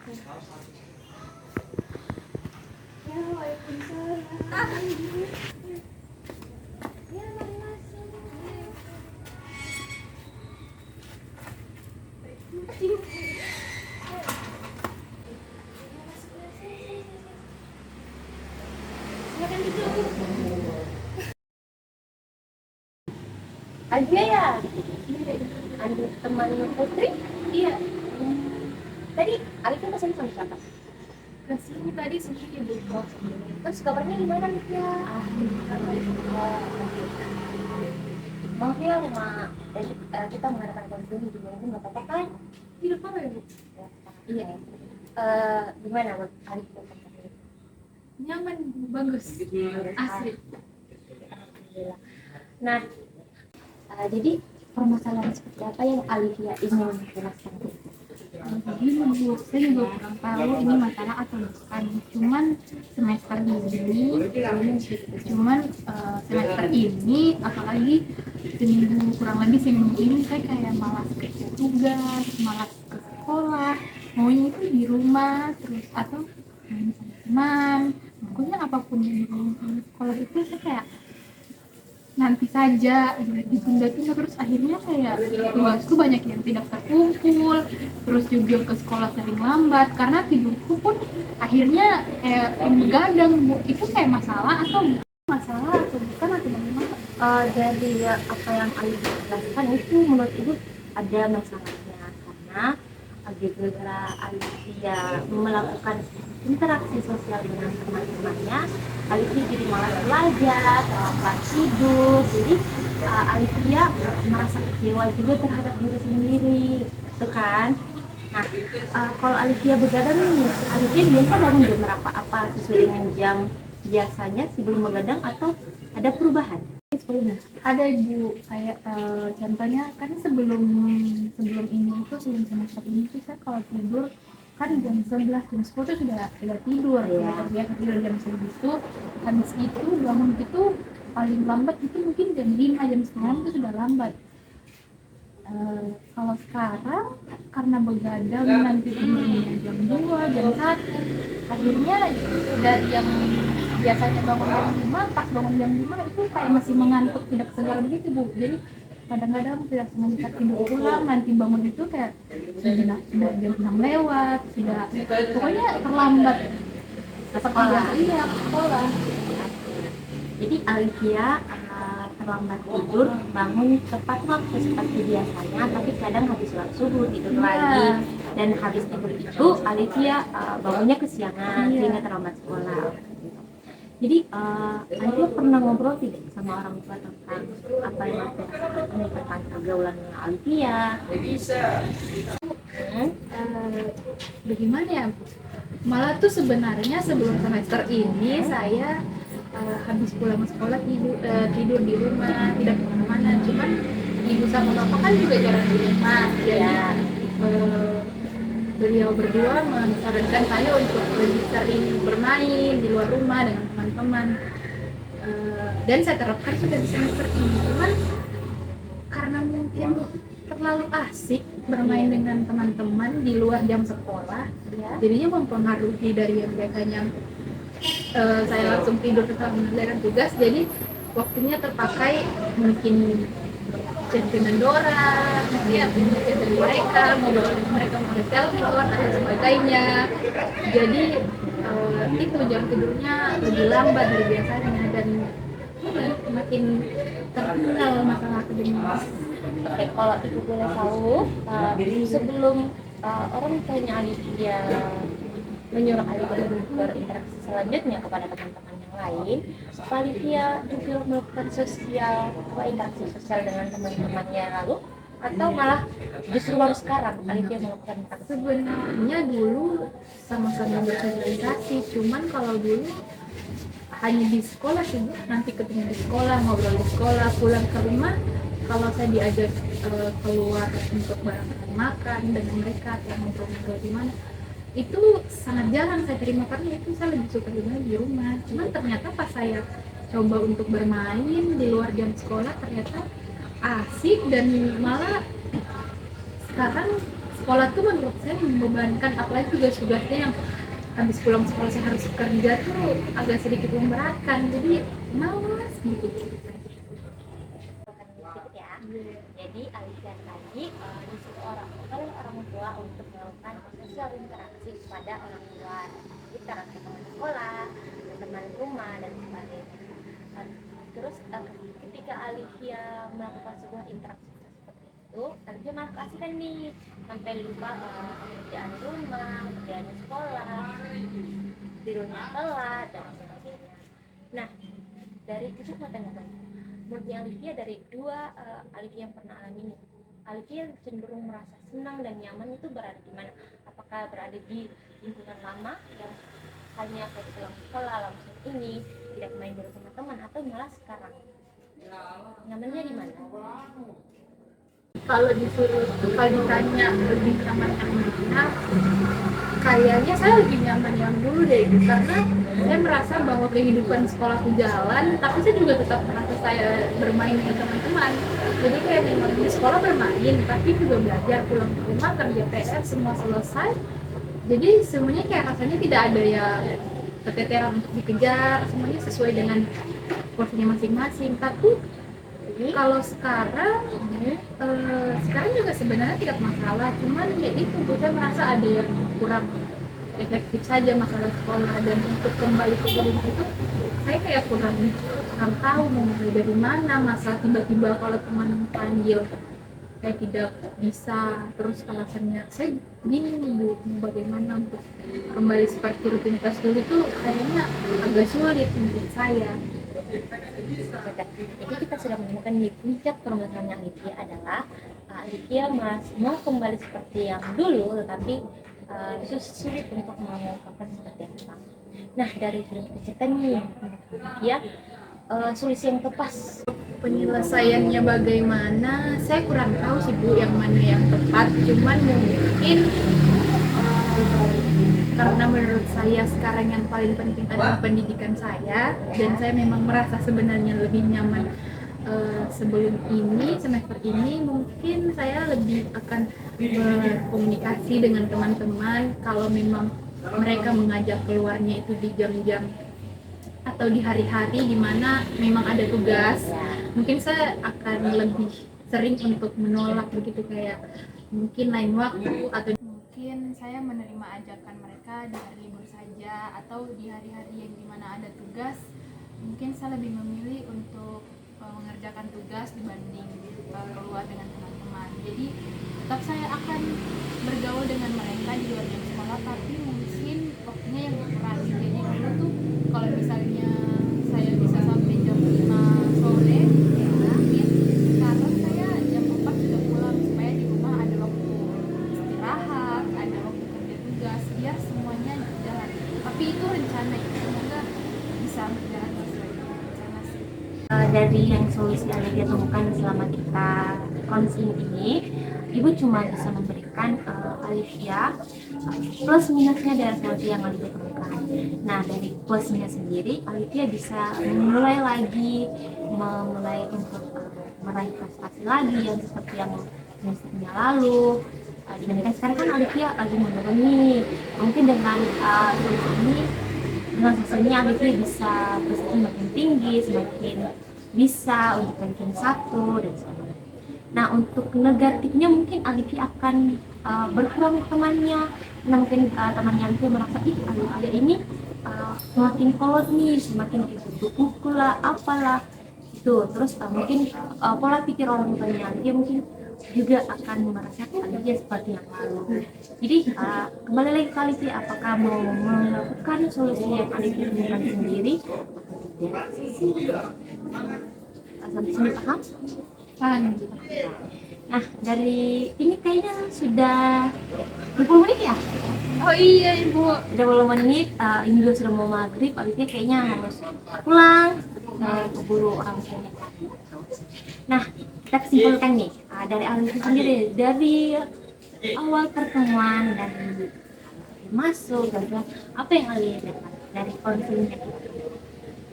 Ya, waalaikumsalam. Ya, mari masuk. Silakan duduk. Alia ya? Adik temannya Putri? Iya, Tadi Alika pesan sama siapa? kesini tadi sendiri Bu. Terus kabarnya gimana nih ya? Maaf ya rumah kita mengadakan konseling di rumah nggak apa-apa kan? Tidak apa ya Bu? Iya. Gimana buat Alika? Nyaman, bagus, asli. Alhamdulillah. Nah, jadi permasalahan seperti apa yang Alivia ingin jelaskan? Jadi Bu, saya juga kurang tahu ini masalah atau bukan. Cuman semester ini, apalagi kurang lebih seminggu ini saya kayak malas ke tugas, malas ke sekolah, maunya itu di rumah terus atau main sama teman. Pokoknya apapun yang di sekolah itu saya kayak nanti saja ditunda-tunda, terus akhirnya kayak tugasku banyak yang tidak terkumpul, terus juga ke sekolah sering lambat karena tidurku pun akhirnya kayak begadang Bu. Itu kayak masalah atau bukan atau bagaimana? Dari apa yang Alivia jelaskan itu menurut Ibu ada masalahnya karena gara-gara Alivia melakukan interaksi sosial dengan teman-temannya, Alivia jadi malas belajar, terlambat tidur, jadi Alivia merasa kecewa juga terhadap diri sendiri, gitu kan? Nah, kalau Alivia begadang nih, Alivia biasa bangun jam berapa? Apa sesuai dengan jam biasanya sebelum begadang atau ada perubahan? Ada Bu, kayak contohnya kan sebelum semester ini tuh saya kalau tidur kan jam 11, jam 10 tuh sudah tidur ya. Terbiasa tidur jam segitu, habis itu bangun itu paling lambat itu mungkin jam 5, jam 9 itu sudah lambat. Kalau sekarang karena begadang nanti tidurnya jam 2, jam 1, akhirnya dari yang biasanya bangun jam 5, pas bangun jam 5 itu kayak masih mengantuk, tidak segar begitu Bu. Jadi kadang-kadang tidak sengaja tidur ulang, nanti bangun itu kayak sudah jam 6 lewat, sudah pokoknya terlambat Sekolah. Iya, sekolah. Jadi Alivia terlambat tidur, bangun tepat waktu seperti biasanya, tapi kadang habis sholat subuh tidur lagi, dan habis tidur itu Alivia bangunnya kesiangan sehingga terlambat sekolah. Jadi Alivia pernah ngobrol tidak sama orang tua tentang apa yang Alivia tentang pergaulannya Alivia? Bagaimana ya Bu? Malah tuh sebenarnya sebelum semester ini saya habis pulang sekolah tidur di rumah, tidak kemana-mana. Cuman ibu sama bapak kan juga jarang di rumah, jadi beliau berdua menyarankan saya untuk lebih sering bermain di luar rumah dengan teman-teman. Dan saya terapkan sudah di semester ini. Cuman karena mungkin terlalu asik bermain dengan teman-teman di luar jam sekolah, jadinya mempengaruhi dari yang biasanya saya langsung tidur setelah mengerjakan tugas, jadi waktunya terpakai mungkin chat dengan Dora, chat dengan mereka, ngobrol dengan mereka melalui telepon dan sebagainya. Jadi itu jam tidurnya lebih lambat dari biasanya dan makin tertinggal masalah akademis. Oke, kalau Ibu boleh tahu, sebelum orang tuanya Alivia menyuruh Alivia untuk berinteraksi selanjutnya kepada teman-teman yang lain, Alivia juga melakukan interaksi sosial dengan teman-temannya lalu, atau malah justru baru sekarang Alivia melakukan interaksi? Sebenarnya dulu sama-sama bersosialisasi, cuman kalau dulu hanya di sekolah sih, nanti ketemu di sekolah, ngobrol di sekolah, pulang ke rumah kalau saya diajak keluar untuk bareng-bareng makan dengan mereka atau ngobrol di mana, itu sangat jarang saya terima karena itu saya lebih suka di rumah. Cuman ternyata pas saya coba untuk bermain di luar jam sekolah ternyata asik, dan malah sekarang sekolah tuh menurut saya membebankan, apalagi tugas-tugasnya yang habis pulang sekolah saya harus kerja tuh agak sedikit memberatkan, jadi malas gitu. Sedikit ya. Jadi Alicia tadi disuruh oleh orang tua untuk melakukan sosial interaksi kepada orang tua, interaksi teman sekolah, teman rumah dan sebagainya. Terus ketika Alicia melakukan sebuah interaksi seperti itu, Alicia malah keasikan nih sampai lupa pekerjaan rumah, pekerjaan sekolah, tidurnya telat dan sebagainya. Nah, dari itu teman-teman, menurut Alicia dari dua Alicia yang pernah alami ini, Alicia cenderung merasa senang dan nyaman itu berada di mana? Apakah berada di lingkungan lama yang hanya kayak pulang sekolah langsung ini tidak main bersama teman, atau malah sekarang nyamannya di mana? Kalau ditanya lebih nyaman yang mana, kayaknya saya lebih nyaman yang dulu deh, karena saya merasa bahwa kehidupan sekolah itu jalan, tapi saya juga tetap merasa saya bermain dengan teman-teman. Jadi kayak memang di sekolah bermain, tapi juga belajar, pulang ke rumah kerja PR semua selesai. Jadi semuanya kayak rasanya tidak ada ya keteteran untuk dikejar, semuanya sesuai dengan porsinya masing-masing. Tapi kalau sekarang juga sebenarnya tidak masalah, cuman ya itu saya merasa ada yang kurang efektif saja masalah sekolah, dan untuk kembali ke rumah itu saya kayak kurang tahu mau mulai dari mana. Masa tiba-tiba kalau teman panggil saya tidak bisa, terus alasannya saya bingung Bu, bagaimana untuk kembali seperti rutinitas dulu itu kayaknya agak sulit untuk saya. Jadi kita sudah menemukan di puncak permasalahan Alicia adalah Alicia masih mau kembali seperti yang dulu, tetapi sulit untuk mengungkapkan seperti apa. Nah, dari sudut cerita nih, ya solusi yang tepat. Penyelesaiannya bagaimana saya kurang tahu sih Bu, yang mana yang tepat, cuman mungkin karena menurut saya sekarang yang paling penting adalah pendidikan saya, dan saya memang merasa sebenarnya lebih nyaman sebelum ini, semester ini mungkin saya lebih akan berkomunikasi dengan teman-teman. Kalau memang mereka mengajak keluarnya itu di jam-jam atau di hari-hari di mana memang ada tugas, mungkin saya akan lebih sering untuk menolak begitu, kayak mungkin lain waktu, atau mungkin saya menerima ajakan mereka di hari libur saja, atau di hari-hari yang dimana ada tugas mungkin saya lebih memilih untuk mengerjakan tugas dibanding keluar dengan teman-teman. Jadi tetap saya akan bergaul dengan mereka di luar jam sekolah, tapi mungkin waktunya yang berkurang. Jadi dulu tuh kalau misalnya saya bisa sampai jam 5 sore, ya mungkin sekarang saya jam 4 sudah pulang, supaya di rumah ada waktu istirahat, ada waktu kerja tugas, biar semuanya jalan. Tapi itu rencana, semoga bisa berjalan sesuai rencana sih. Dari yang solusi yang Alicia temukan selama kita konseling ini, Ibu cuma bisa memberikan Alicia plus minusnya dari solusi yang Alicia temukan. Nah, dari plusnya sendiri, Alicia bisa memulai lagi, untuk meraih prestasi lagi yang seperti yang semesternya lalu. Dibandingkan sekarang kan Alicia lagi menurun nih. Mungkin dengan solusi ini, dengan solusinya Alicia bisa prestasi makin tinggi, semakin bisa untuk ranking 1 dan sebagainya. Nah, untuk negatifnya mungkin Alicia akan berkurang temannya. Nah, mungkin temannya Alicia merasa Alicia ini semakin kolot nih, semakin ikut buku lah, apalah itu. Terus mungkin pola pikir orang tuanya Alicia mungkin juga akan merasakan Alicia seperti yang lalu. Jadi kembali lagi ke Alicia, apakah mau melakukan solusi yang Alicia temukan sendiri? Sampai sini paham? Paham. Nah, dari ini kayaknya sudah 20 menit ya? Oh iya Ibu, Udah 20 menit, ini juga sudah mau maghrib, Alicia kayaknya harus pulang, keburu orang tuanya. Nah, kita kesimpulkan nih, dari Alicia sendiri, dari awal pertemuan dan masuk dan apa yang Alicia dapat dari konselingnya kita?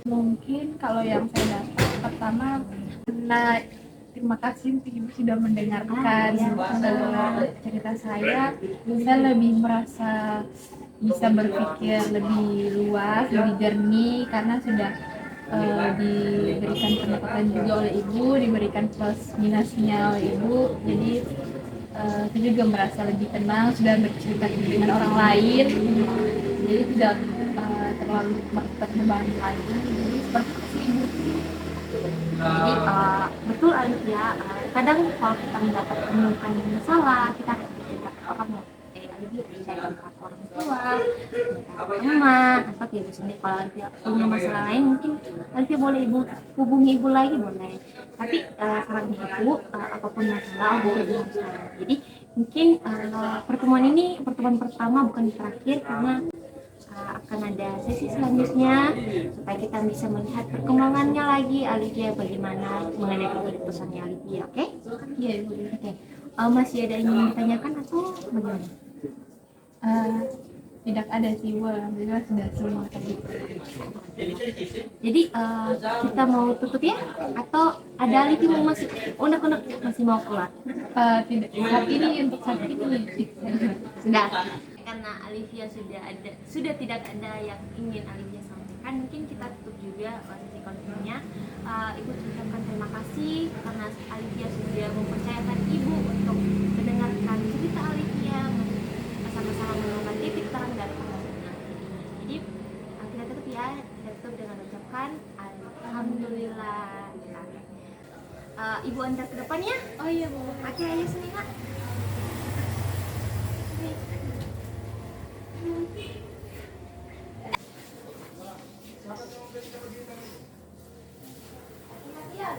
mungkin kalau yang saya dapat pertama, karena terima kasih untuk Ibu sudah mendengarkan cerita saya. Saya lebih merasa bisa berpikir lebih luas, lebih jernih karena sudah diberikan pendekatan juga oleh Ibu, diberikan plus minusnya oleh Ibu. Jadi saya juga merasa lebih tenang, sudah bercerita dengan orang lain. Jadi tidak terlalu terbebani lagi. Jadi seperti itu sih, Ibu. Jadi betul Alif ya, kadang kalau kita mendapat menemukan masalah kita harus bercerita ke orang Alif cerita ke orang tua, ke teman, atau ke ibu sendiri. Kalau Alif punya masalah lain mungkin Alif boleh ibu hubungi ibu lagi boleh. Tapi saran ibu apapun masalah boleh ibu masalah. Jadi mungkin pertemuan ini pertemuan pertama bukan terakhir karena akan ada sesi selanjutnya supaya kita bisa melihat perkembangannya lagi Alivia bagaimana mengenai keputusannya Alivia, oke? Iya, Ibu. Oke. Masih ada yang ingin ditanyakan atau bagaimana? Tidak ada sih, Bu. Alhamdulillah sudah semua tadi. Jadi kita mau tutup ya? Atau ada Alivia mau masuk? Unek-unek masih mau keluar? Tidak, untuk saat ini Sudah. Karena Alivia sudah tidak ada yang ingin Alivia sampaikan, mungkin kita tutup juga sesi kontennya. Ibu ucapkan terima kasih karena Alivia sudah mempercayakan ibu untuk mendengarkan cerita Alivia, bersama-sama menemukan titik terang dari kasusnya. Jadi kita tutup ya, kita tutup dengan ucapkan alhamdulillah. Ibu antar ke depan ya. Oh iya, Bu. Oke, ayo sini Kak. Hati-hati ya.